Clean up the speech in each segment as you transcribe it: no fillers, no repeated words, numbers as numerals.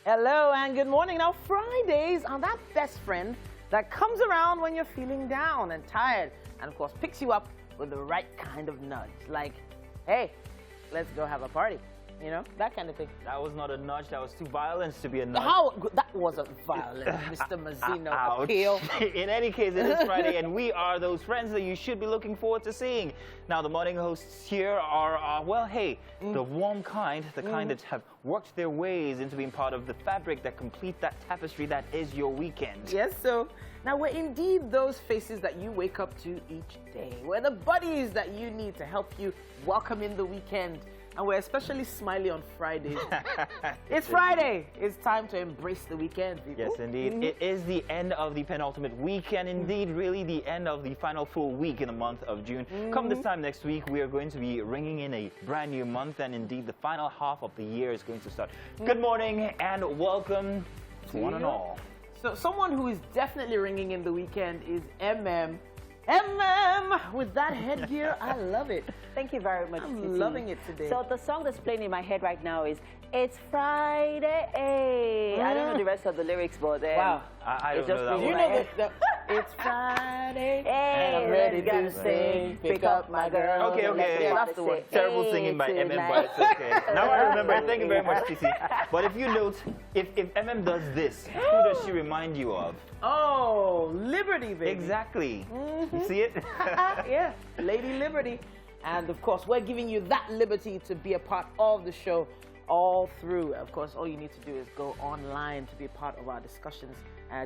Hello and good morning. Now, Fridays are that best friend that comes around when you're feeling down and tired and, of course, picks you up with the right kind of nudge. Like, hey, let's go have a party. You know, that kind of thing. That was not a nudge. That was too violent to be a nudge. How? That wasn't violent, Mr. Mazzino. Appeal. In any case, it is Friday, and we are those friends that you should be looking forward to seeing. Now, the morning hosts here are well, hey, the warm kind, the kind that have worked their ways into being part of the fabric that complete that tapestry that is your weekend. Yes, so now we're indeed those faces that you wake up to each day. We're the buddies that you need to help you welcome in the weekend. And we're especially smiley on Fridays. It's Friday. It's time to embrace the weekend, people. Yes, indeed. It is the end of the penultimate week, and indeed, really the end of the final full week in the month of June. Come this time next week, we are going to be ringing in a brand new month, and indeed, the final half of the year is going to start. Good morning, and welcome to one and all. So, someone who is definitely ringing in the weekend is MM. With that headgear, I love it. Thank you very much, Titi. I'm loving it today. So the song that's playing in my head right now is It's Friday. I don't know the rest of the lyrics, but wow, I don't know that one. You know it's Friday, and I'm ready to sing, pick up my girl. Okay. Yeah, that's the one. Terrible singing by MM, but it's okay. Now I remember it. Thank you very much, Titi. But if you note, if MM does this, who does she remind you of? Oh, Liberty, baby. Exactly. You see it? Yeah, Lady Liberty. And of course, we're giving you that liberty to be a part of the show all through. Of course, all you need to do is go online to be a part of our discussions.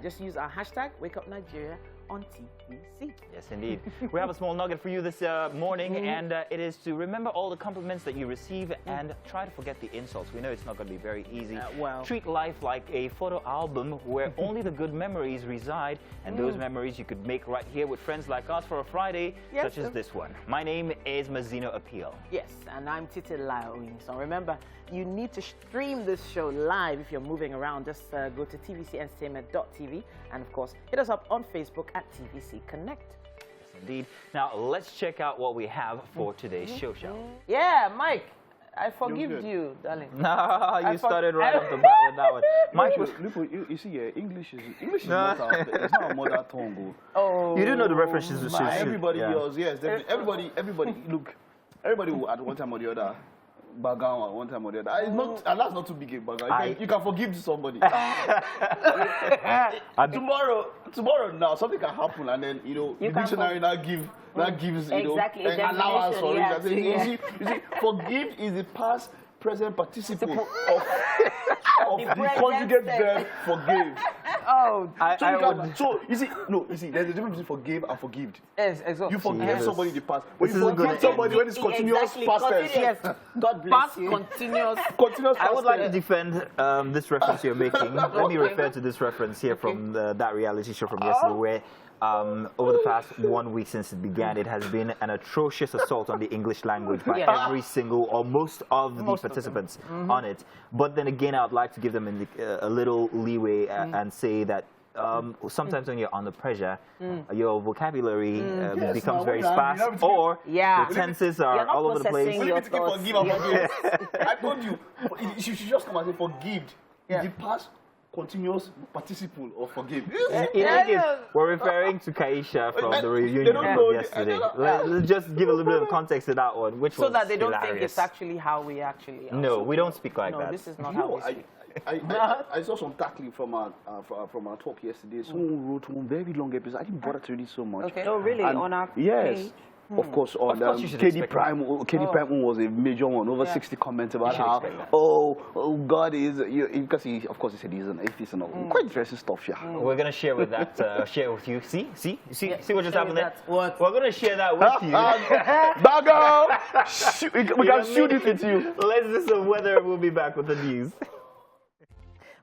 Just use our hashtag #WakeUpNigeria on TVC. Yes, indeed. We have a small nugget for you this morning, and it is to remember all the compliments that you receive and try to forget the insults. We know it's not going to be very easy. Treat life like a photo album where only the good memories reside, and those memories you could make right here with friends like us for a Friday, such as this one. My name is Mazzino Appeal. Yes, and I'm Titi Laoing. So remember, you need to stream this show live if you're moving around. Just go to tvcentertainment.tv and, of course, hit us up on Facebook at TVC Connect. Yes, indeed. Now, let's check out what we have for today's show. Yeah, Mike, I forgive you, darling. No, you started right off the bat with that one. Mike, you see, English is not it's not a mother tongue. Oh, you do know the references. Everybody else, yes, definitely. Everybody, look, everybody will at one time or the other. Background one time or the other. It's not, and that's not too big a background. You can forgive somebody. tomorrow now something can happen, and then the dictionary now gives an allowance for it. You see, forgive is the past present participle of the conjugate verb forgive. Oh, so you see, there's a difference between forgave and forgived. Yes, exactly. You forgive somebody in the past, but you forgive somebody when it's continuous past tense. Yes. God bless you. Continuous past I would like to defend this reference you're making. Let me refer to this reference here from that reality show from yesterday, where over the past 1 week since it began, it has been an atrocious assault on the English language by every single or most of the participants on it. But then again, I would like to give them a little leeway and say that sometimes when you're under pressure, your vocabulary becomes very sparse, or the tenses are all over the place. I told you, you should just come and say forgived. The past continuous participle of forgive. We're referring to Kaisha from the reunion from yesterday. Let's just give a little bit of context to that one, which so that they don't think it's actually how we actually are. No, we don't speak like that. No, this is not how we speak. I saw some tackling from our talk yesterday. Someone wrote one very long episode. I didn't bother to read it so much. Okay. Oh, really? On our page? Of course, on KD Prime was a major one. Over 60 comments about how, God is, because of course he said he's an atheist and all. Quite interesting stuff, yeah. We're going to share with that, share with you. See what just happened there? We're going to share that with you. Baggo! We can shoot it with you. Let's do some weather. We'll be back with the news.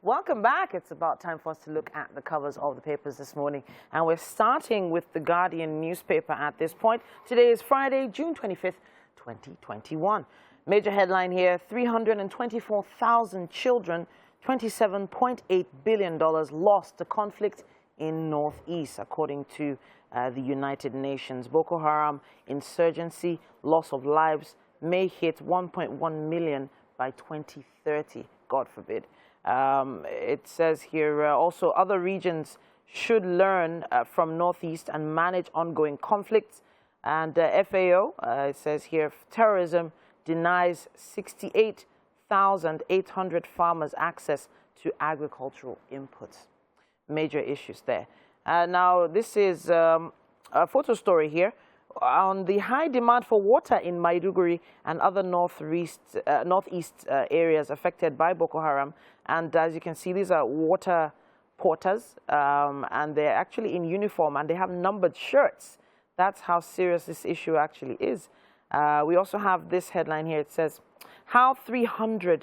Welcome back. It's about time for us to look at the covers of the papers this morning. And we're starting with the Guardian newspaper at this point. Today is Friday, June 25th, 2021. Major headline here, 324,000 children, $27.8 billion lost to conflict in Northeast, according to the United Nations. Boko Haram insurgency, loss of lives may hit 1.1 million by 2030, God forbid. It says here also other regions should learn from Northeast and manage ongoing conflicts. And FAO, it says here, terrorism denies 68,800 farmers access to agricultural inputs. Major issues there. Now, this is a photo story here on the high demand for water in Maiduguri and other northeast areas affected by Boko Haram. And as you can see, these are water porters, and they're actually in uniform and they have numbered shirts. That's how serious this issue actually is. We also have this headline here. It says, how $300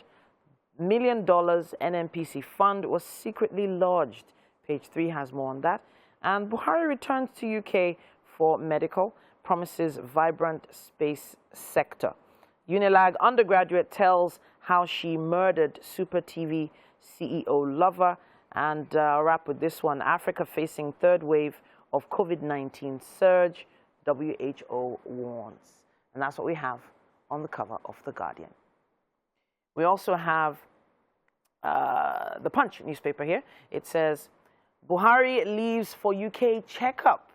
million NNPC fund was secretly lodged. Page 3 has more on that. And Buhari returns to UK for medical, promises vibrant space sector. Unilag undergraduate tells how she murdered Super TV CEO lover. And I'll wrap with this one. Africa facing third wave of COVID-19 surge, WHO warns. And that's what we have on the cover of The Guardian. We also have the Punch newspaper here. It says, Buhari leaves for UK checkup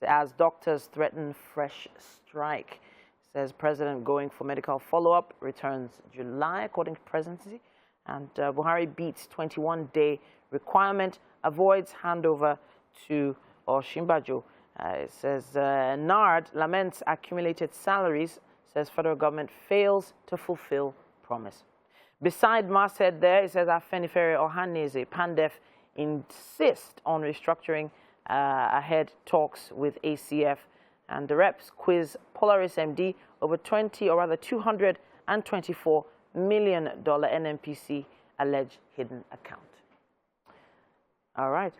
as doctors threaten fresh strike. It says President going for medical follow-up, returns July, according to presidency. And Buhari beats 21-day requirement, avoids handover to Oshimbajo. It says NARD laments accumulated salaries, says federal government fails to fulfill promise. Beside masthead there, it says Afenifere Ohaneze, Pandef insist on restructuring ahead talks with ACF. And the reps quiz Polaris MD over $224 million NNPC alleged hidden account. All right.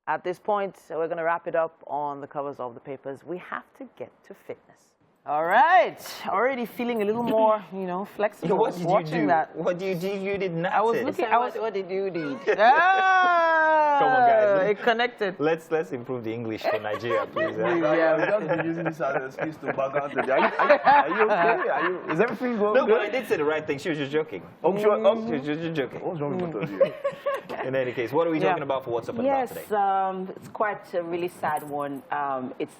At this point, we're going to wrap it up on the covers of the papers. We have to get to fitness. All right. Already feeling a little more, flexible. What did you do? That. What did you do? You did nothing. I was looking. What did you do? Come on, guys. It connected. Let's improve the English for Nigeria, please. Yeah, we just been using this as an excuse to back out today. Are you okay? Is everything going No, good? but I did say the right thing. She was just joking. Oh, sure. She was just joking. What's wrong with both of you? In any case, what are we talking about for What's Up and About today? It's quite a really sad one. It's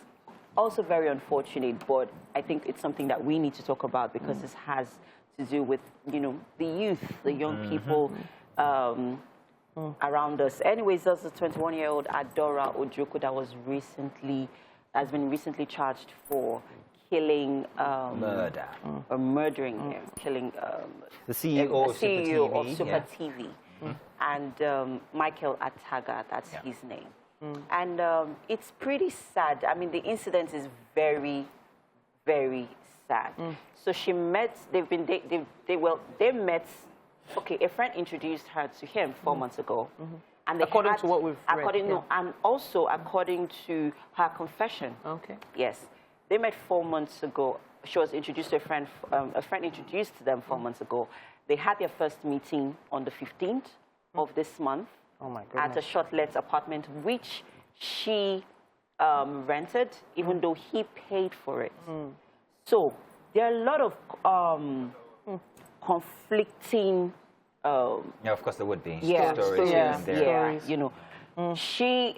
also very unfortunate, but I think it's something that we need to talk about because this has to do with, the youth, the young people around us. Anyways, there's a 21-year-old Adora Ojoko that has been recently charged for killing, murdering him, killing the CEO of Super TV. And Michael Ataga, that's his name. And it's pretty sad. I mean, the incident is very, very sad. So she met, they met, okay, a friend introduced her to him 4 months ago. And they according to what we've read. No, and also according to her confession. Okay. Yes. They met 4 months ago. She was introduced to a friend introduced them 4 months ago. They had their first meeting on the 15th of this month. Oh my goodness. At a short-let apartment, which she rented, even though he paid for it. So there are a lot of conflicting. Yeah, of course there would be. Stories. She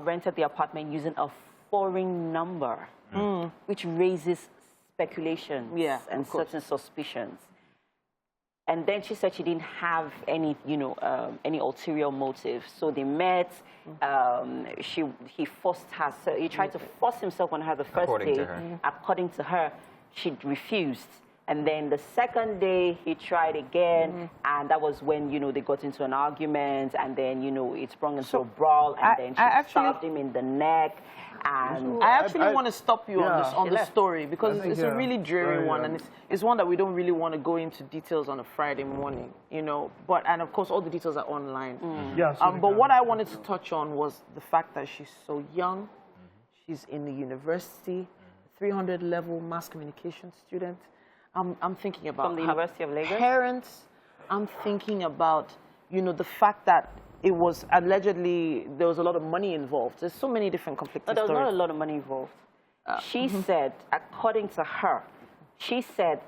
rented the apartment using a foreign number, which raises speculations and certain suspicions. And then she said she didn't have any, any ulterior motive. So they met. He forced her. So he tried to force himself on her the first day. According to her, she refused. And then the second day, he tried again. And that was when, they got into an argument. And then, it sprung into a brawl. And then she stabbed him in the neck. And I actually want to stop you on this story because it's a really dreary one, and it's one that we don't really want to go into details on a Friday morning, But and of course all the details are online. But what I wanted to touch on was the fact that she's so young. She's in the university, 300 level mass communication student. I'm thinking about from the University of Lagos. Parents. I'm thinking about the fact that it was allegedly, there was a lot of money involved. There's so many different conflicting stories. There was not a lot of money involved. She said, according to her, she said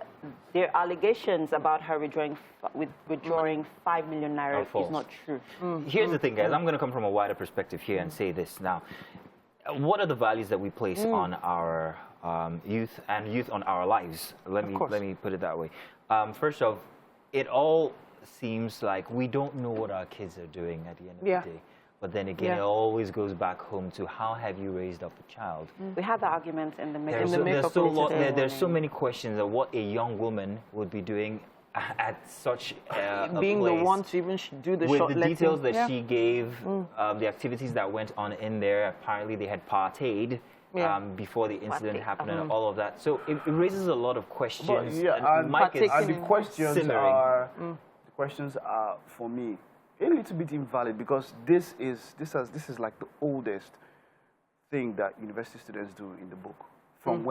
their allegations about her withdrawing 5 million naira is not true. Here's the thing, guys. I'm going to come from a wider perspective here and say this now. What are the values that we place on our youth and youth on our lives? Let me put it that way. First off, it all seems like we don't know what our kids are doing at the end of the day. But then again, it always goes back home to how have you raised up a child? We had the argument in the makeup. There's so many questions of what a young woman would be doing at such a being place, the one to even do the with the details that she gave, the activities that went on in there. Apparently, they had partayed before the incident happened and all of that. So it raises a lot of questions. But, and the questions are for me a little bit invalid, because this is like the oldest thing that university students do in the book. From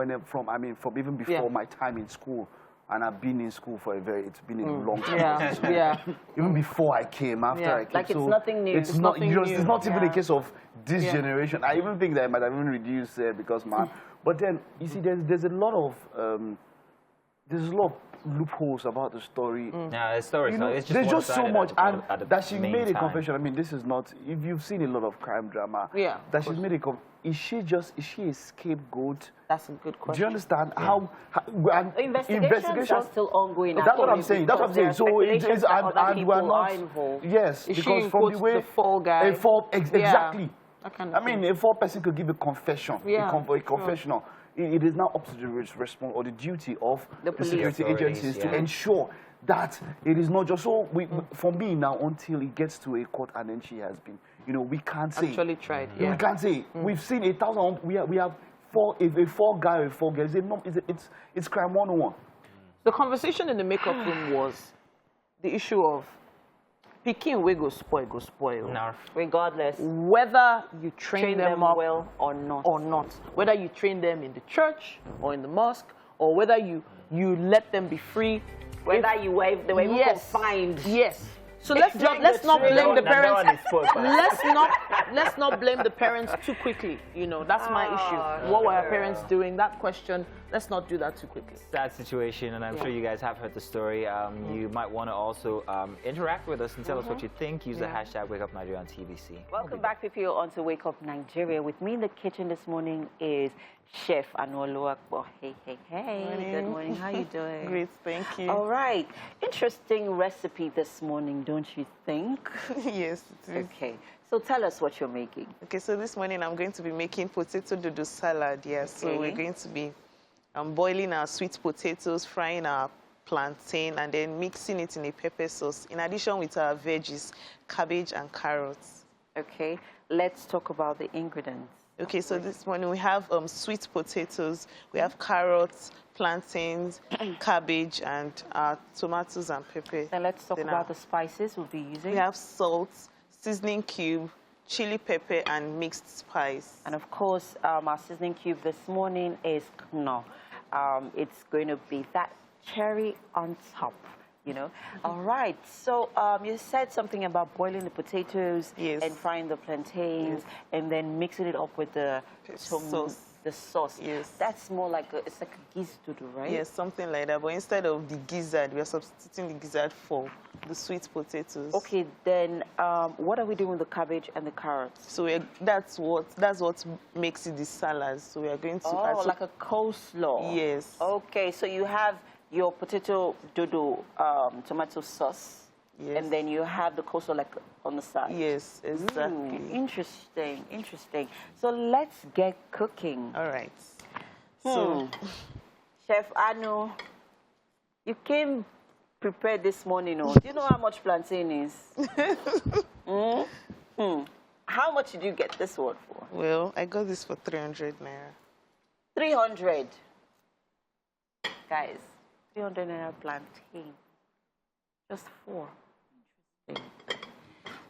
even before my time in school, and I've been in school for it's been a long time. Even before I came, after I came. Like it's nothing new. It's not even a case of this generation. I even think that it might have even reduced because but then you see, there's a lot of loopholes about the story. Yeah, the story. There's just so much, and that she made a confession. I mean, this is not. If you've seen a lot of crime drama, that she's made a is she a scapegoat? That's a good question. Do you understand how investigations are still ongoing? That's what I'm saying. So it is, and we're not involved. Yes, is because from the way the fall guy, exactly. I mean, a fall person could give a confession, a confessional. It is now up to the response or the duty of the security agencies to ensure that it is not just so. For me now, until it gets to a court and then she has been, we can't say. Actually tried. We can't say. We've seen 1,000. We have a four guy or a four girl. It's crime 101. The conversation in the makeup room was the issue of Pikin we go spoil. No. Regardless. Whether you train them up well or not. Whether you train them in the church or in the mosque, or whether you let them be free. Whether they were even confined. Yes. So let's not blame the parents. Let's not blame the parents too quickly. That's my issue. What were our parents doing? That question. Let's not do that too quickly. Sad situation, and I'm sure you guys have heard the story. You might want to also interact with us and tell us what you think. Use the hashtag WakeUpNigeria on TVC. Welcome back, people, on to Wake Up Nigeria. With me in the kitchen this morning is Chef Anolu Akbo. Hey. Morning. Good morning. How you doing? Great, thank you. All right. Interesting recipe this morning, don't you think? Yes, it is. Okay. So tell us what you're making. Okay, so this morning I'm going to be making potato dodo salad. Yes, so we're going to be boiling our sweet potatoes, frying our plantain, and then mixing it in a pepper sauce, in addition with our veggies, cabbage and carrots. Okay, let's talk about the ingredients. Okay, so this morning we have sweet potatoes, we have carrots, plantains, cabbage, and tomatoes and pepper. Then let's talk about the spices we'll be using. We have salt, seasoning cube, chili pepper, and mixed spice. And of course, our seasoning cube this morning is knorr. It's going to be that cherry on top. All right. So you said something about boiling the potatoes and frying the plantains and then mixing it up with the sauce. The sauce. Yes. That's more like it's like a gizzard, right? Yes, something like that. But instead of the gizzard, we are substituting the gizzard for the sweet potatoes. Okay. Then what are we doing with the cabbage and the carrots? So that's what makes it the salad. So we are going to add like a coleslaw. Yes. Okay. So you have your potato dodo tomato sauce. Yes. And then you have the coleslaw like on the side. Yes, exactly. Interesting. So let's get cooking. All right. So, Chef Anu, you came prepared this morning. Do you know how much plantain is? How much did you get this one for? Well, I got this for 300 naira. 300. Guys, 300 naira plantain. Just 4.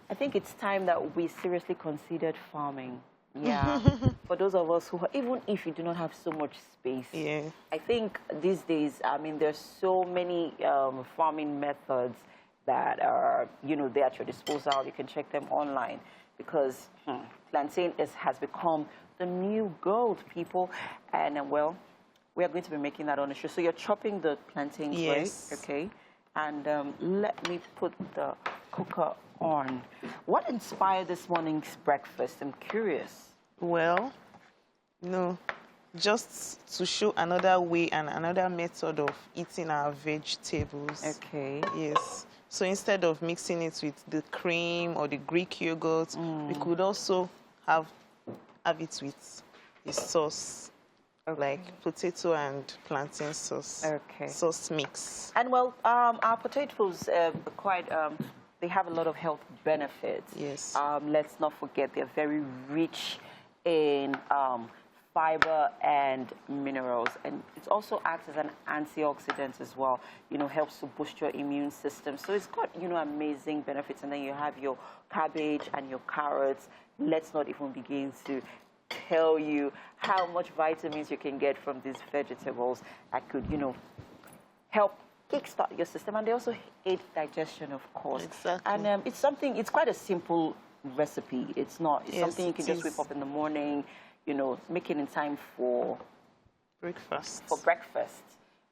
I think it's time that we seriously considered farming. Yeah. For those of us who, even if you do not have so much space, I think these days, there's so many farming methods that are, they're at your disposal. You can check them online because plantain has become the new gold, people. And well, We are going to be making that on the show. So you're chopping the plantains, yes. right? Okay. And let me put the cooker on. What inspired this morning's breakfast? I'm curious. Well, no, just to show another way and another method of eating our vegetables. Okay. Yes. So instead of mixing it with the cream or the Greek yogurt, we could also have it with a sauce. Okay. Like potato and plantain sauce. Okay. Sauce mix. And well, our potatoes they have a lot of health benefits. Yes. Let's not forget they're very rich in fiber and minerals, and it also acts as an antioxidant as well. You know, helps to boost your immune system. So it's got, you know, amazing benefits. And then you have your cabbage and your carrots. Let's not even begin to tell you how much vitamins you can get from these vegetables that could, you know, help kickstart your system. And they also aid digestion, of course. Exactly. And it's quite a simple recipe. It's something you can just whip up in the morning, you know, make it in time for breakfast.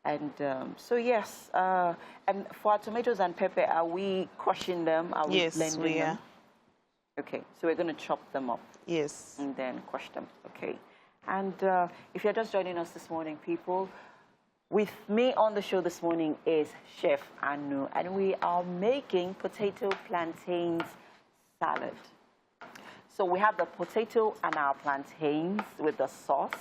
And so yes, and for our tomatoes and pepper, are we crushing them? Are we blending them? Yes, we are. Okay, so we're going to chop them up. Yes. And then crush them. Okay. And if you're just joining us this morning, people, with me on the show this morning is Chef Anu, and we are making potato plantains salad. So we have the potato and our plantains with the sauce,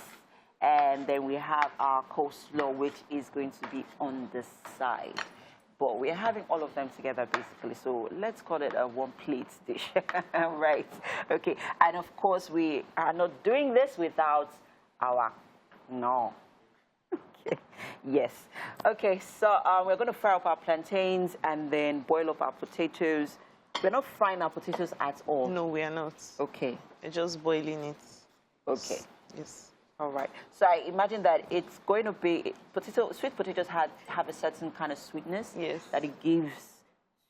and then we have our coleslaw, which is going to be on the side. But we're having all of them together, basically. So let's call it a one-plate dish. Right. Okay. And, of course, we are not doing this without our... No. Okay. Yes. Okay. So we're going to fry up our plantains and then boil up our potatoes. We're not frying our potatoes at all. No, we are not. Okay. We're just boiling it. Okay. Yes. All right. So I imagine that it's going to be sweet potatoes have a certain kind of sweetness that it gives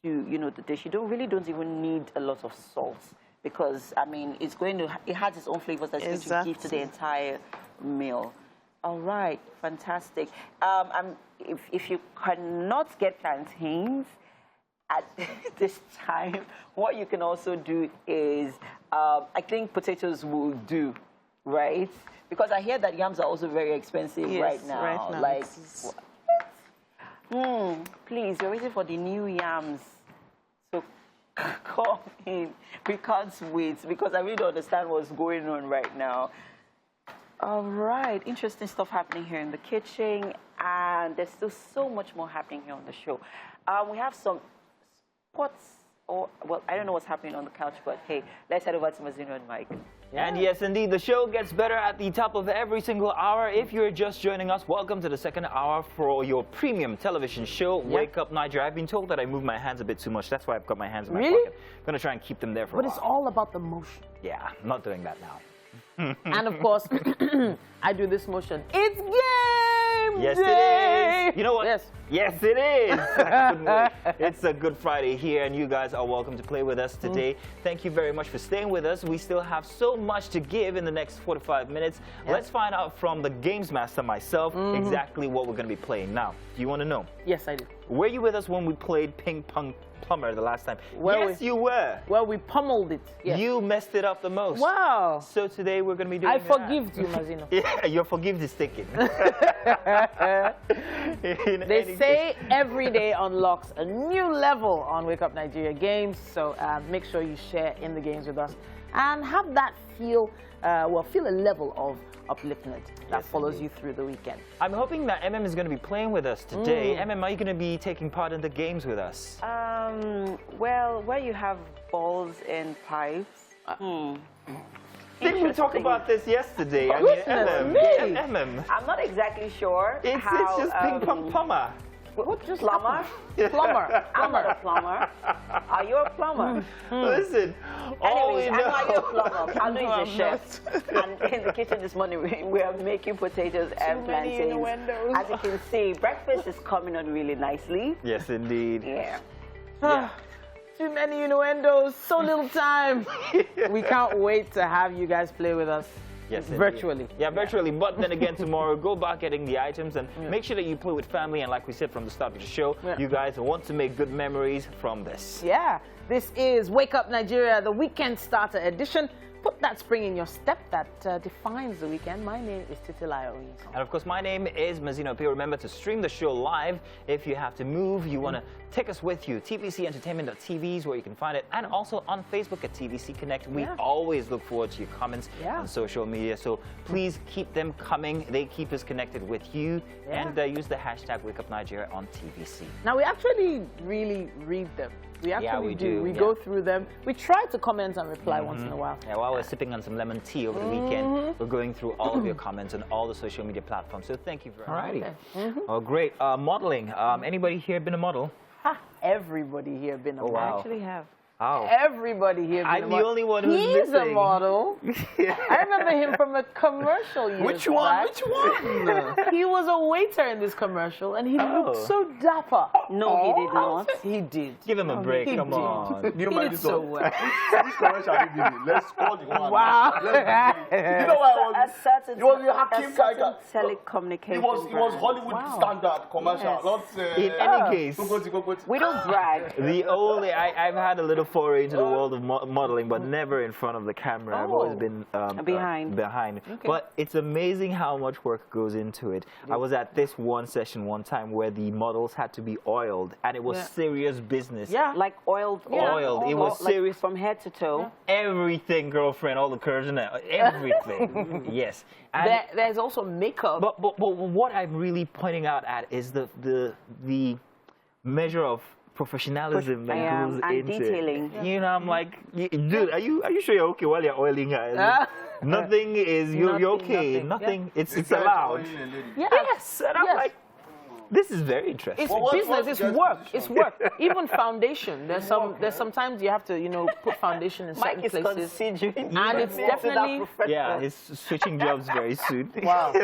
to, you know, the dish. You don't even need a lot of salt because, I mean, it has its own flavors that's going to give to the entire meal. All right. Fantastic. If you cannot get plantains at this time, what you can also do is, I think potatoes will do, right? Because I hear that yams are also very expensive right now. Like, please, we're waiting for the new yams to come in. We can't wait because I really don't understand what's going on right now. All right, interesting stuff happening here in the kitchen, and there's still so much more happening here on the show. We have some spots, well, I don't know what's happening on the couch, but hey, let's head over to Mazino and Mike. Yeah. And yes, indeed, the show gets better at the top of every single hour. If you're just joining us, welcome to the second hour for your premium television show, Wake Up Nigeria. I've been told that I move my hands a bit too much. That's why I've got my hands in my pocket. I'm going to try and keep them there for a while. But it's all about the motion. Yeah, I'm not doing that now. And of course, I do this motion. It's game Yes, day! it is. You know what? Yes, it is. It's a Good Friday here, and you guys are welcome to play with us today. Thank you very much for staying with us. We still have so much to give in the next 45 minutes. Let's find out from the games master myself exactly what we're going to be playing. Now, do you want to know? Yes, I do. Were you with us when we played Ping Pong Plumber the last time? Yes, you were. Well, we pummeled it. Yes. You messed it up the most. Wow. So today we're going to be doing I forgive you, Mazino. Yeah, your forgiveness is taken. They say every day unlocks a new level on Wake Up Nigeria games, so make sure you share in the games with us and have that feel a level of upliftment that follows you through the weekend. I'm hoping that MM is going to be playing with us today. MM, are you going to be taking part in the games with us? Well, where you have balls and pipes. Didn't we talk about this yesterday? I mean, MM. I'm not exactly sure. It's just Ping Pong Plumber. What just plumber? Plumber. I'm not a plumber. Are you a plumber? Listen, anyways, I know you're a plumber. I know he's a chef. And in the kitchen this morning, we are making potatoes and plantains. As you can see, breakfast is coming on really nicely. Yes, indeed. Yeah. Too many innuendos, so little time. We can't wait to have you guys play with us. Yes, virtually. Yeah, virtually. But then again, tomorrow, go back getting the items and make sure that you play with family. And like we said from the start of the show, you guys want to make good memories from this. Yeah, this is Wake Up Nigeria, the weekend starter edition. Put that spring in your step that defines the weekend. My name is Titilayo. And of course, my name is Mazino P. Remember to stream the show live. If you have to move, you want to take us with you. tvcentertainment.tv is where you can find it. And also on Facebook at TVC Connect. We always look forward to your comments on social media. So please keep them coming. They keep us connected with you. And use the hashtag WakeUpNigeria on TVC. Now, we actually really read them. We actually do. We go through them. We try to comment and reply once in a while. Yeah, while we're sipping on some lemon tea over the weekend, we're going through all of your comments on all the social media platforms. So thank you very much. Alrighty. Oh, great. Modeling. Anybody here been a model? Everybody here been a model. I actually have. Oh. Everybody here been a model. I'm the only one who's He's missing. a model. I remember him from a commercial years Which one? back. Which one? He was a waiter in this commercial, and he looked so dapper. No, he did not. He did. Give him a break. He Come did. on. Do you He mind did this so one? well. Which commercial did you do? Let's call the one. Wow. You know why I was? It was the Hakim Tiger. telecommunications. It was Hollywood standard commercial, not. In any case, We don't brag. the only I've had a little foray into the world of modeling, but never in front of the camera. I've always been Behind. But it's amazing how much work goes into it. I was at this one session one time where the models had to be oiled, and it was serious business. Yeah. Like oiled. Oiled. It was like serious. from head to toe. Everything, girlfriend, all the curves and everything. Yes. And There's also makeup. But what I'm really pointing out at is the measure of professionalism that goes and into detailing. it. You know, I'm like, dude, are you sure you're okay while you're oiling her? Nothing is you're okay. Nothing. It's allowed. Yes. And I'm like, this is very interesting. It's business. It's work. It's work. Even foundation. There's sometimes you have to put foundation in certain places. And it's definitely he's switching jobs very soon. wow. No,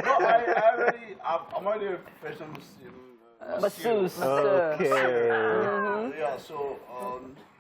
I'm already a professional Masseuse. Okay. Yeah, so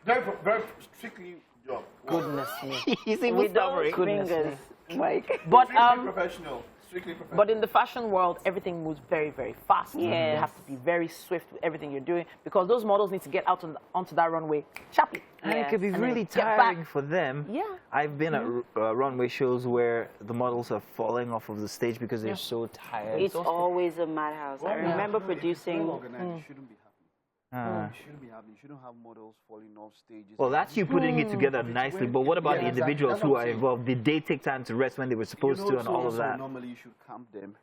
very strictly job. Goodness me. He's even suffering. Fingers, Mike. But Strictly professional. Strictly professional. But in the fashion world, everything moves very, very fast. Yes. You have to be very swift with everything you're doing because those models need to get out onto that runway sharply. And it could be And really then get tiring back. for them. Yeah. I've been at runway shows where the models are falling off of the stage because they're so tired. It's always a madhouse. I remember producing. Organized, shouldn't be happening. It shouldn't be happening. You shouldn't have models falling off stages. Well, that's you putting it together nicely, but what about the individuals who are involved? Did they take time to rest when they were supposed to and all of that? Normally, you should camp them.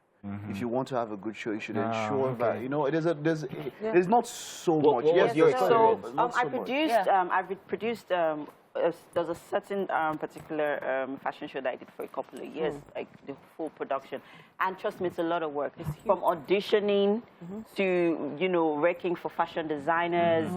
If you want to have a good show, you should ensure that there's not so much. What was your experience? I've produced. There's a certain particular fashion show that I did for a couple of years, like the full production. And trust me, it's a lot of work. From auditioning to, working for fashion designers,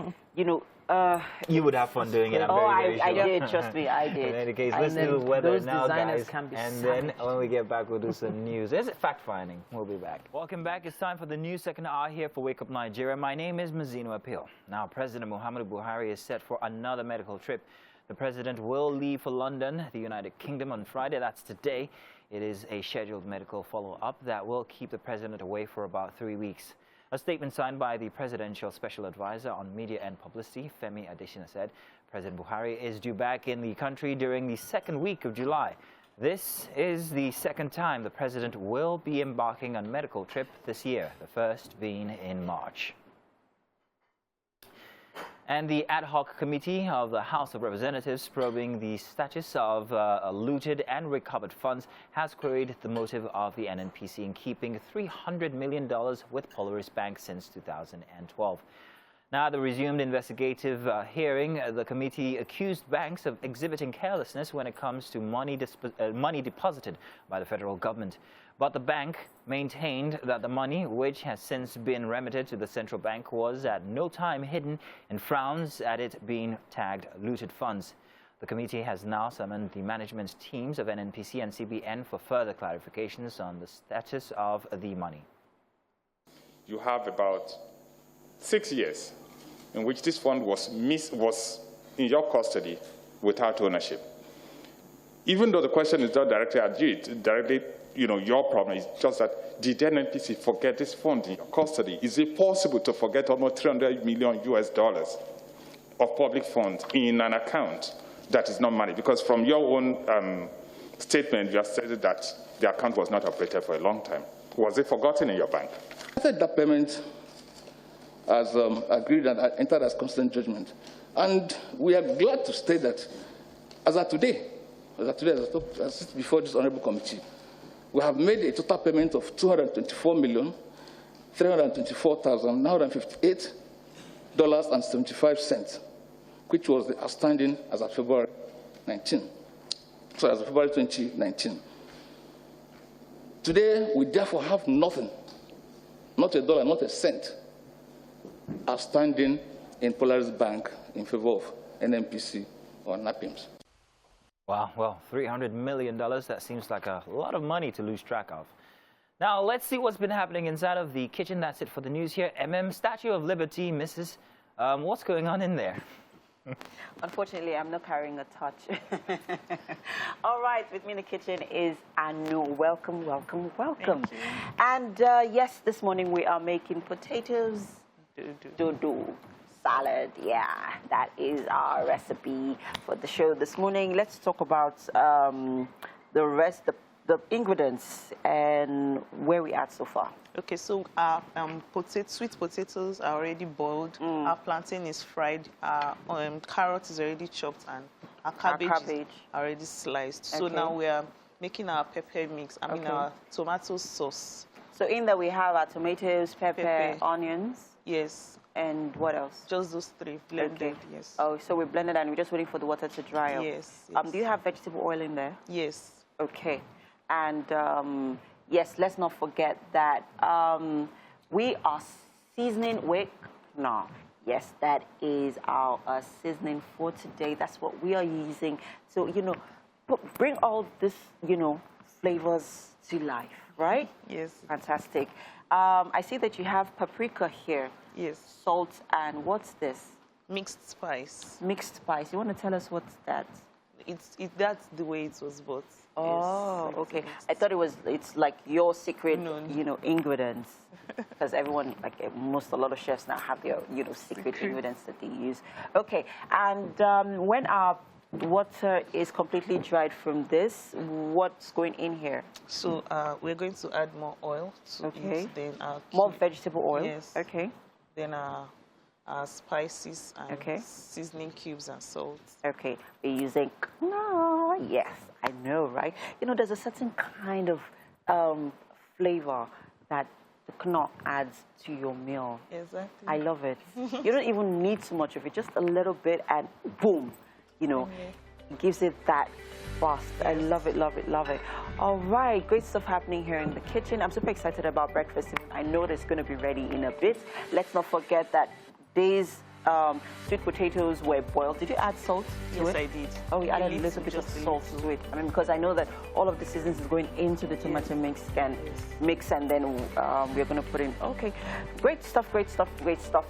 You would have fun doing it, I'm very I sure. did, trust me, I did. In any case, let's do the weather those now, designers guys. can be And savage. then when we get back, we'll do some news. There's fact-finding. We'll be back. Welcome back. It's time for the news second hour here for Wake Up Nigeria. My name is Mazino Appeal. Now, President Muhammadu Buhari is set for another medical trip. The president will leave for London, the United Kingdom, on Friday. That's today. It is a scheduled medical follow-up that will keep the president away for about 3 weeks. A statement signed by the Presidential Special Advisor on Media and Publicity, Femi Adesina, said President Buhari is due back in the country during the second week of July. This is the second time the president will be embarking on a medical trip this year, the first being in March. And the ad hoc committee of the House of Representatives probing the status of looted and recovered funds has queried the motive of the NNPC in keeping $300 million with Polaris Bank since 2012. Now, at the resumed investigative hearing, the committee accused banks of exhibiting carelessness when it comes to money deposited by the federal government. But the bank maintained that the money, which has since been remitted to the central bank, was at no time hidden and frowns at it being tagged looted funds. The committee has now summoned the management teams of NNPC and CBN for further clarifications on the status of the money. You have about 6 years in which this fund was in your custody without ownership. even though the question is not directly at you, directly, your problem is just that, did NNPC forget this fund in your custody? Is it possible to forget almost $300 million US of public funds in an account that is not managed? Because from your own statement, you have stated that the account was not operated for a long time. Was it forgotten in your bank? I said that payment has agreed and entered as constant judgment. And we are glad to state that as of today, as I sit before this honorable committee, we have made a total payment of $224,324,958.75, which was the outstanding as of February 19. So as of February 2019. Today, we therefore have nothing, not a dollar, not a cent, outstanding in Polaris Bank in favor of NNPC or NAPIMS. Wow, well, $300 million, that seems like a lot of money to lose track of. Now, let's see what's been happening inside of the kitchen. That's it for the news here. Statue of Liberty, Mrs. What's going on in there? Unfortunately, I'm not carrying a touch. All right, with me in the kitchen is Anu. Welcome, welcome, welcome. And yes, this morning we are making potatoes do salad. Yeah, that is our recipe for the show this morning. Let's talk about the ingredients and where we at so far. Okay, so our sweet potatoes are already boiled. Our plantain is fried. Our carrot is already chopped, and our cabbage is already sliced. Okay. So now we are making our pepper mix. I mean our tomato sauce. So in there we have our tomatoes, pepper, onions. Yes. And what else? Just those three blended. Yes. Oh, so we blended and we're just waiting for the water to dry up. Yes. Do you have vegetable oil in there? Yes. Okay. And yes, let's not forget that we are seasoning with no. Yes, that is our seasoning for today. That's what we are using. So, bring all this, flavors to life, right? Yes. Fantastic. I see that you have paprika here. Yes. Salt and what's this? Mixed spice. Mixed spice. You want to tell us what's that? That's the way it was bought. Oh, yes, okay. I thought it's like your secret, ingredients. Because everyone, a lot of chefs now have their, secret ingredients that they use. Okay, and when our water is completely dried from this, what's going in here? So we're going to add more oil to it. Then more vegetable oil? Yes. Okay. Then our spices and seasoning cubes and salt. Okay, we're using yes, I know, right? There's a certain kind of flavor that the knorr adds to your meal. Exactly. I love it. You don't even need too much of it, just a little bit and boom, it gives it that bust. Yes. I love it, love it, love it. All right, great stuff happening here in the kitchen. I'm super excited about breakfast. I know it's going to be ready in a bit. Let's not forget that these sweet potatoes were boiled. Did you add salt to it? Yes, I did. Oh, we added a little bit of salt to it. I mean, because I know that all of the seasons is going into the tomato mix, and then we're going to put in. Okay, great stuff, great stuff, great stuff.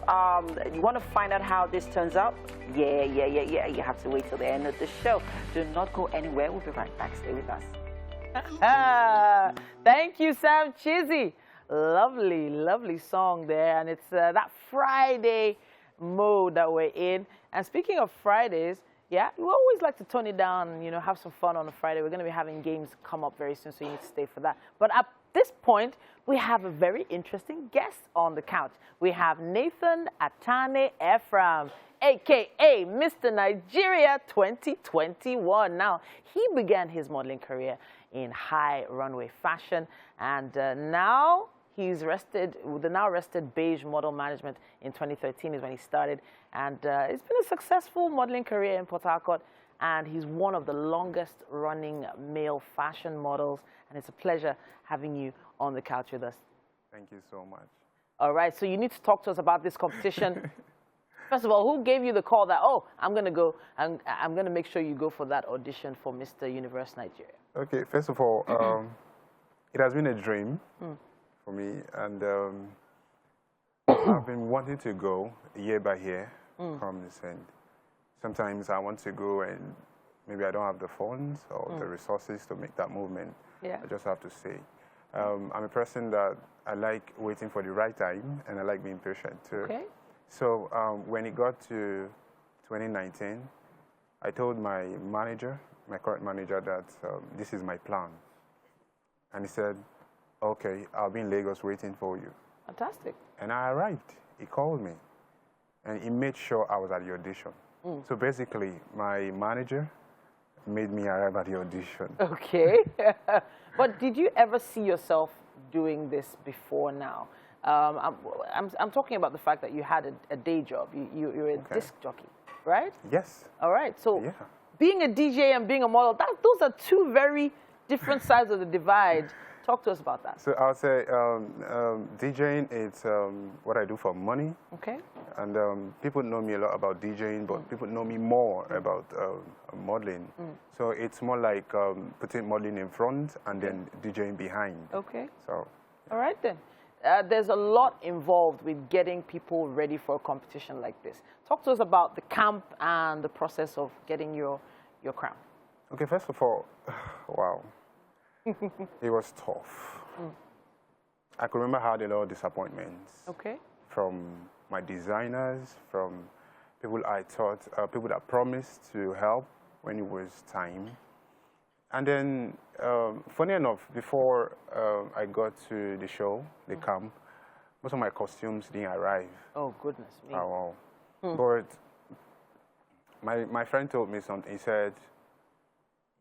You want to find out how this turns out? Yeah. You have to wait till the end of the show. Do not go anywhere. We'll be right back. Stay with us. Thank you, Sam Chizzy. Lovely, lovely song there, and it's that Friday mode that we're in. And speaking of Fridays, we always like to tone it down and have some fun on a Friday. We're going to be having games come up very soon, so you need to stay for that. But at this point, we have a very interesting guest on the couch. We have Nathan Atane Ephraim, aka Mr. Nigeria 2021. Now, he began his modeling career in high runway fashion, and now he's rested with the now rested Beige Model Management in 2013 is when he started, and it's been a successful modeling career in Port Harcourt, and he's one of the longest running male fashion models, and it's a pleasure having you on the couch with us. Thank you so much. All right, so you need to talk to us about this competition. First of all, who gave you the call that, I'm going to go, I'm going to make sure you go for that audition for Mr. Universe Nigeria? Okay, first of all, it has been a dream for me, and I've been wanting to go year by year from this end. Sometimes I want to go and maybe I don't have the funds or the resources to make that movement. Yeah. I just have to say. I'm a person that I like waiting for the right time, and I like being patient too. Okay. So when it got to 2019, I told my manager, my current manager, that this is my plan. And he said, okay, I'll be in Lagos waiting for you. Fantastic. And I arrived. He called me, and he made sure I was at the audition. So basically, my manager made me arrive at the audition. Okay. But did you ever see yourself doing this before now? I'm talking about the fact that you had a day job. You're a disc jockey, right? Yes. All right. So Yeah. being a DJ and being a model, those are two very different sides of the divide. Talk to us about that. So I'll say DJing, it's what I do for money. Okay. And people know me a lot about DJing, but people know me more about modeling. So it's more like putting modeling in front and then DJing behind. Okay. So. All right then. There's a lot involved with getting people ready for a competition like this. Talk to us about the camp and the process of getting your crown. Okay, first of all, wow. It was tough. I could remember I had a lot of disappointments. Okay. From my designers, from people I thought, people that promised to help when it was time. And then, funny enough, before I got to the show, the camp, most of my costumes didn't arrive. Oh, goodness me. Oh, wow. But my friend told me something. He said,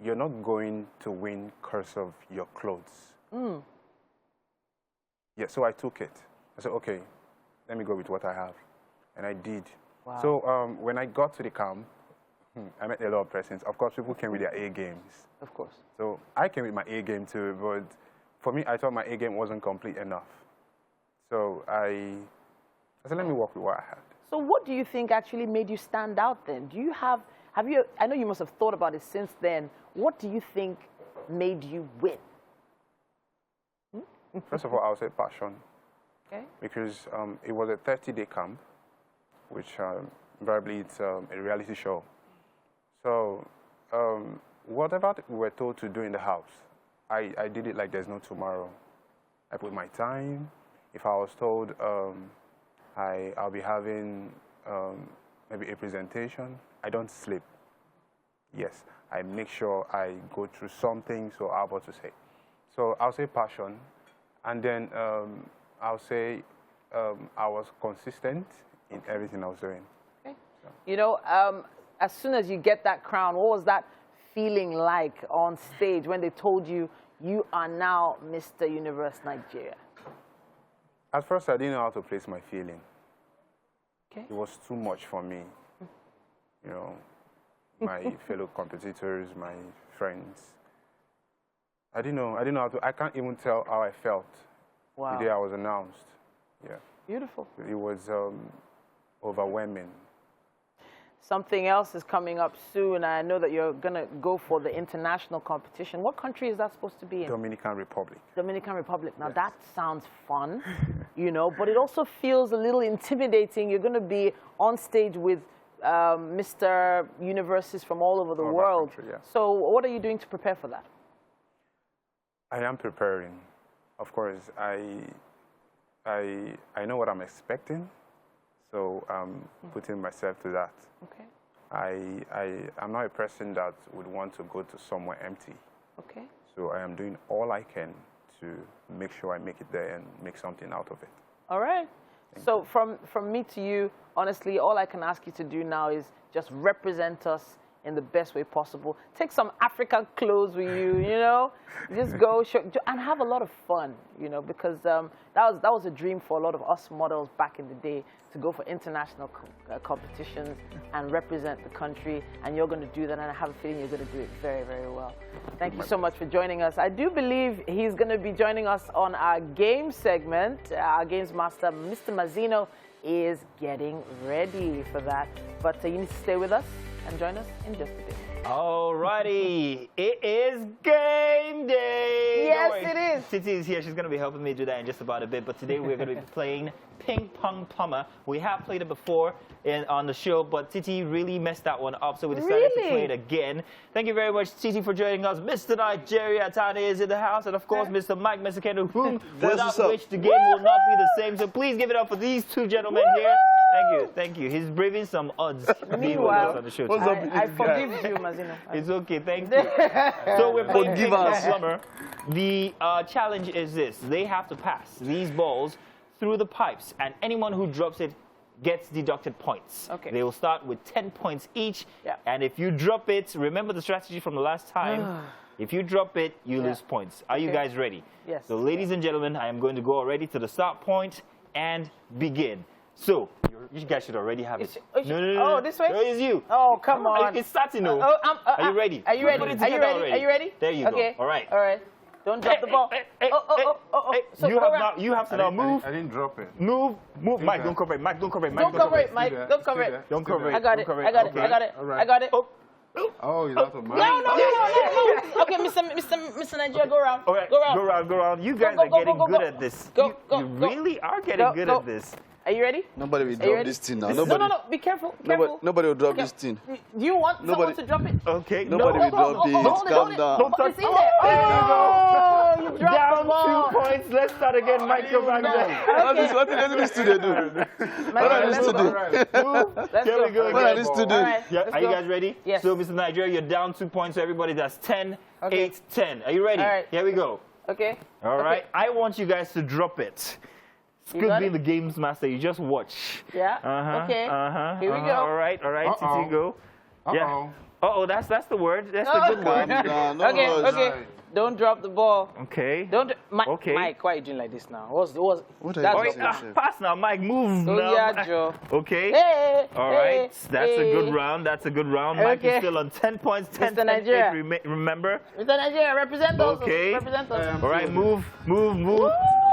you're not going to win because of your clothes. Yeah, so I took it. I said, okay, let me go with what I have. And I did. Wow. So when I got to the camp, I met a lot of persons. Of course, people came with their A games. Of course. So I came with my A game too, but for me, I thought my A game wasn't complete enough. So I said, let me work with what I had. So what do you think actually made you stand out then? Do you have you, I know you must have thought about it since then. What do you think made you win? First of all, I would say passion. Okay. Because it was a 30-day camp, which invariably it's a reality show. So whatever we were told to do in the house, I did it like there's no tomorrow. I put my time. If I was told I'll be having maybe a presentation, I don't sleep. Yes, I make sure I go through something, so I'm about to say. So I'll say passion, and then I'll say I was consistent in everything I was doing. Okay. So. You know, as soon as you get that crown, what was that feeling like on stage when they told you, you are now Mr. Universe Nigeria? At first, I didn't know how to place my feeling. Okay. It was too much for me. You know, my fellow competitors, my friends. I didn't know how to, I can't even tell how I felt the day I was announced. Yeah. Beautiful. It was overwhelming. Something else is coming up soon. I know that you're going to go for the international competition. What country is that supposed to be in? Dominican Republic. Dominican Republic. Now, that sounds fun, you know, but it also feels a little intimidating. You're going to be on stage with Mr. Universes from all over the world. Country, yeah. So what are you doing to prepare for that? I am preparing. Of course, I know what I'm expecting. So I'm putting myself to that. Okay. I'm not a person that would want to go to somewhere empty. Okay. So I am doing all I can to make sure I make it there and make something out of it. All right. So from me to you, honestly, all I can ask you to do now is just represent us in the best way possible. Take some African clothes with you, you know. Just go and have a lot of fun, you know, because that was a dream for a lot of us models back in the day, to go for international competitions and represent the country. And you're going to do that, and I have a feeling you're going to do it very, very well. Thank you so much for joining us. I do believe he's going to be joining us on our game segment. Our games master, Mr. Mazzino, is getting ready for that. But you need to stay with us. and join us in just a bit. Alrighty, it is game day. Yes, it is. Titi is here. She's going to be helping me do that in just about a bit. But today we're going to be playing Ping Pong Plumber. We have played it before on the show, but Titi really messed that one up, so we decided to play it again. Thank you very much, Titi, for joining us. Mr. Nigeria Atane is in the house, and of course, Mr. Mike Mesakendo, whom without which the game will not be the same. So please give it up for these two gentlemen here. Thank you, thank you. He's braving some odds. Meanwhile, on the show I forgive you, Mazino. It's okay, thank you. So we're playing Ping Pong Plumber. The challenge is this. They have to pass these balls through the pipes, and anyone who drops it gets deducted points. Okay. They will start with 10 points each, Yeah. and if you drop it, remember the strategy from the last time, if you drop it, you lose points. Are you guys ready? Yes. So ladies and gentlemen, I am going to go already to the start point and begin. So, you guys should already have it. No, this way? No, it's you. Oh, come on. It's starting now. Are you ready? Are you ready? Put it Are you together ready? already. Are you ready? There you go. All right. All right. Don't drop the ball. So You have to now move. I didn't drop it. Move. Mike, don't cover it. Mike, don't cover it. Don't cover it, Mike. Don't cover it. Don't cover it. I got it. I got it. I got it. I got it. Oh, you have to mine. No. Okay, Mr. Nigeria, go around. All right. Go around. Go around. You guys are getting good at this. You really are getting good at this. Are you ready? Nobody will drop this thing now. No. Be careful. Careful. Nobody will drop this thing. Do you want someone to drop it? Okay. Nobody will drop this. Calm down. Oh, it's in there. Oh, you dropped Down the ball. 2 points. Let's start again. Mike, go back there. What did this studio do? What are this studio? Let's Here we go What are again. this studio? All right, Yeah, let's are you go. guys ready? Yes. So, Mr. Nigeria, you're down 2 points. So everybody, that's 10, Okay. 8, 10. Are you ready? All right. Here we go. Okay. All right. I want you guys to drop it. It's You good got being it? the games master. You just watch. Yeah. Okay. Here we go. All right. Titi, go. Yeah. That's the word. That's the good word. Okay. Don't drop the ball. Okay. Okay. Mike, why are you doing like this now? What What are that's you all. saying? Pass now, Mike. Move Oh, now. yeah, Joe. Okay. Hey. All right. That's a good round. That's a good round. Mike is Okay. still on 10 points. 10 Mr. Nigeria. remember? Mr. Nigeria, represent us. Okay. Represent us. All right. Move.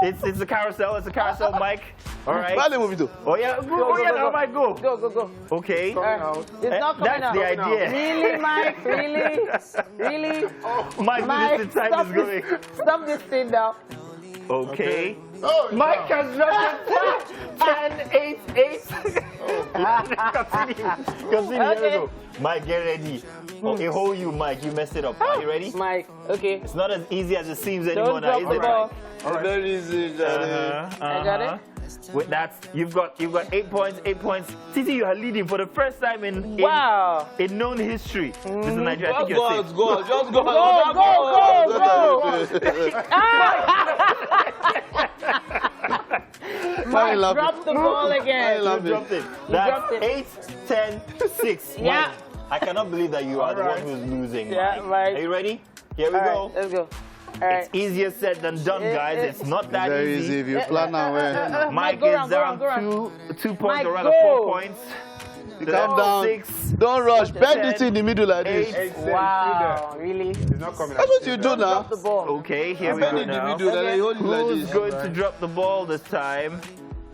It's a carousel. It's a carousel, Mike. All right. Why they move it to? Oh yeah. Now, Mike, go. Go. Okay. It's not coming That's out. the idea. Really, Mike? Really? Mike, this time is going. Stop this thing now. Okay. Mike has dropped it. 10, 8, 8. Continue. Here we go. Mike, get ready. Okay, hold you, Mike. You messed it up. Are you ready? Mike, okay. It's not as easy as it seems anymore Don't now, drop is the it? ball. Very easy, Johnny. I got it. With that, you've got 8 points. 8 points. Titi, you are leading for the first time in known history. Mr. Nigeria, I think you're safe. Go. Just go. Mike, drop the ball again. You dropped it. That's 8, 10, 6. Yeah. Mike, I cannot believe that you are the one who's losing. Yeah, Mike. Mike. Are you ready? Here we All go. right, let's go. All right. It's easier said than done, guys. It's not that Very easy if you plan now. Mike go is round, down 2 points, Mike, or rather go. 4 points. Calm down. 6. Don't rush. Bend this in the middle like this. 8. Wow, really? It's not coming That's what you do now. Drop the ball. Okay, here we Bend go in the now. middle and then you hold it like Who's this. going to drop the ball this time?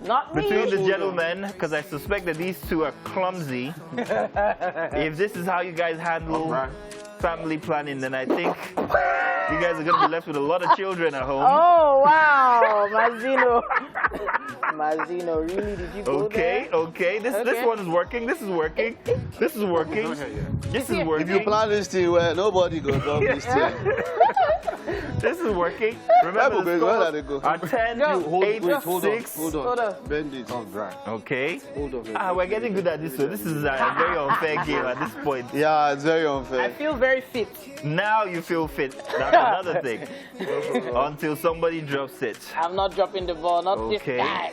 Not me. Between the gentlemen, because I suspect that these two are clumsy. If this is how you guys handle family planning, then I think you guys are going to be left with a lot of children at home. Oh, wow. Mazino. Mazino, really? Did you go there? Okay. This one is working. This is working. This is working. This is working. If you plan this thing well, nobody goes drop this thing. This is working. Remember the Where did scores they go? are 10, Go. 8, Hold 6. on. Bend it. Okay. Hold on. We're getting good at this. So this is a very unfair game at this point. Yeah, it's very I unfair. feel very fit. Now you feel fit. That's another thing. Until somebody drops it. I'm not dropping the ball, not this Okay. time.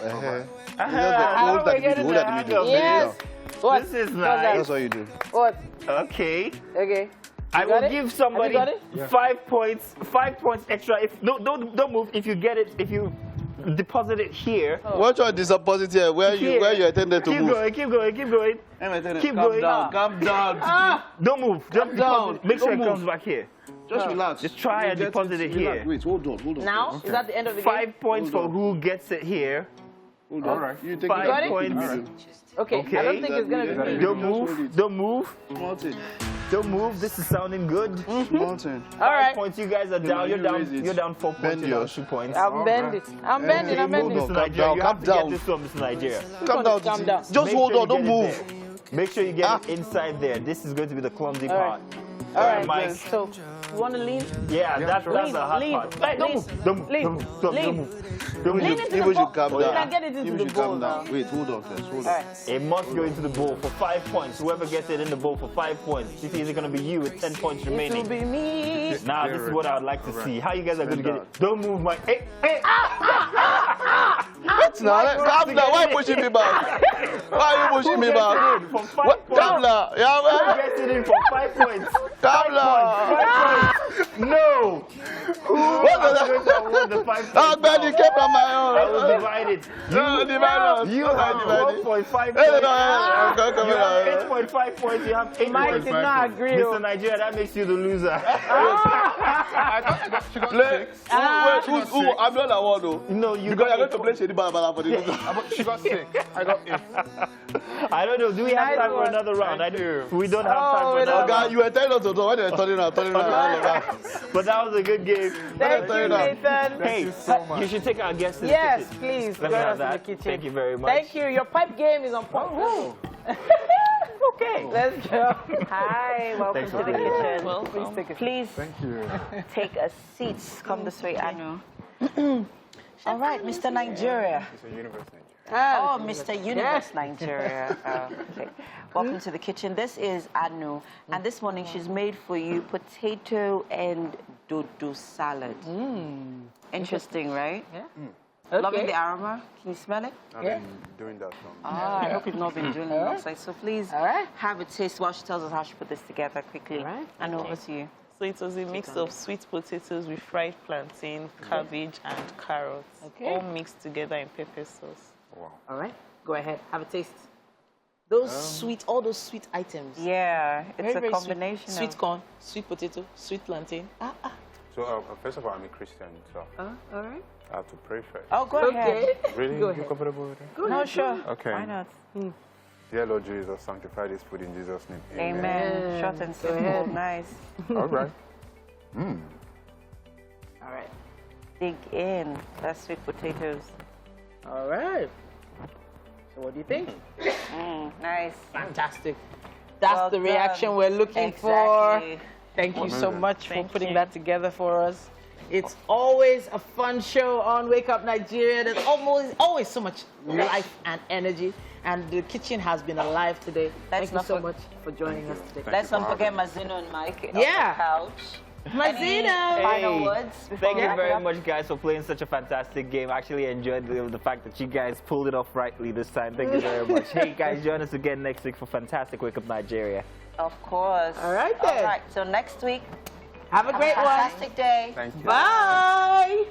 Hold that middle. Yes. What? This is What's nice. That's what you do. What? Okay. Okay. I got will it? give somebody Have you got it? 5 points. 5 points extra. If don't move. If you get it, if you deposit it here. Watch your deposit here where you intended to move. Keep going. Keep going. Calm down. Don't move. Just down. Make sure Don't it comes move. back here. Just relax. Just try and deposit it here. Wait, hold on. Now? Is that the end of the game? 5 points for who gets it here. Hold on. All right. You take 5 points. Right. Okay. I don't think it's going to be. Don't move. Don't move. Martin. Don't move. This is sounding good. Martin. All right. 5 points. You guys are down. You're down. You're down 4 points. You're down 2 points. I'm bending. I'm bending. I'm bending. Mr. Nigeria, you have to get this one, Mr. Nigeria. Calm down. Calm down. Just hold on. Don't move. Make sure you get it inside there. This is going to be the clumsy part. All right, Mike. so you want to lean? Yeah, that's the hard part. Right, Don't move. Don't move. Lean into the bowl. You can get it into the bowl now. Wait, hold on first. Hold on. It must go into the bowl for 5 points. Whoever gets it in the bowl for 5 points. You see, is it going to be you with 10 points remaining? It will be me. Now, this is what I would like to see. How you guys are going to get it? Don't move, Mike. Hey. What now? Calm down. Why are you pushing me back? Why are you pushing me back? Calm down. Who gets it in for 5 points? Calm down. 5 points. No. What does that? I'm glad you kept on my own. I will divide it. You have 4.5 points. You have 8.5 points. You have 8.5 points. Mike did not agree. Mr. Nigeria, that makes you the loser. She got 6. I'm not that one though. No, you because you're going to play Shady Bala for this. She got 6. I got 8. I don't know. Do we have time for another round? We don't have time for another round. You were telling us to do when you're turning around. But that was a good game. Thank you, Nathan. Hey, you should take our guests to the Yes, kitchen. please. Let me have that. Thank you very much. Thank you. Your pipe game is on point. Okay, let's go. Hi, welcome to the kitchen. Welcome. Please take a seat. Come this way, Anu. All right, Mr. Nigeria. It's a universe Nigeria. Oh, Mr. Universe Nigeria. Okay. Welcome to the kitchen. This is Anu, and this morning she's made for you potato and dodo salad. Interesting, right? Yeah. Okay. Loving the aroma. Can you smell it? I've been doing that from. I hope you've not been doing it outside. So please have a taste while she tells us how she put this together quickly. And over to you. So it was a mix of sweet potatoes with fried plantain, cabbage, and carrots, all mixed together in pepper sauce. Wow. All right, go ahead, have a taste. All those sweet items. Yeah, it's very, a combination sweet of corn, sweet potato, sweet plantain. So first of all, I'm a Christian, so all right. I have to pray first. Oh, go ahead. Really? Go You ahead. comfortable with it? No, sure. Okay. Why not? Dear Lord Jesus, sanctify this food in Jesus' name. Amen. Short and simple. Nice. All right. All right. Dig in. That's sweet potatoes. All right. So what do you think? Nice. Fantastic. That's Well the reaction done. we're looking for. Exactly. Thank you so much for putting you. that together for us. It's always a fun show on Wake Up Nigeria. There's always so much life and energy. And the kitchen has been alive today. Thank you so much for joining us today. Let's not forget Mazino and Mike on Yeah. the couch. Mazino! Final words before Thank we you wrap very it up? much, guys, for playing such a fantastic game. I actually enjoyed the fact that you guys pulled it off rightly this time. Thank you very much. Hey, guys, join us again next week for Fantastic Wake Up Nigeria. Of course. All right, then. All right, so next week, Have a great one. fantastic day. Thank you. Bye!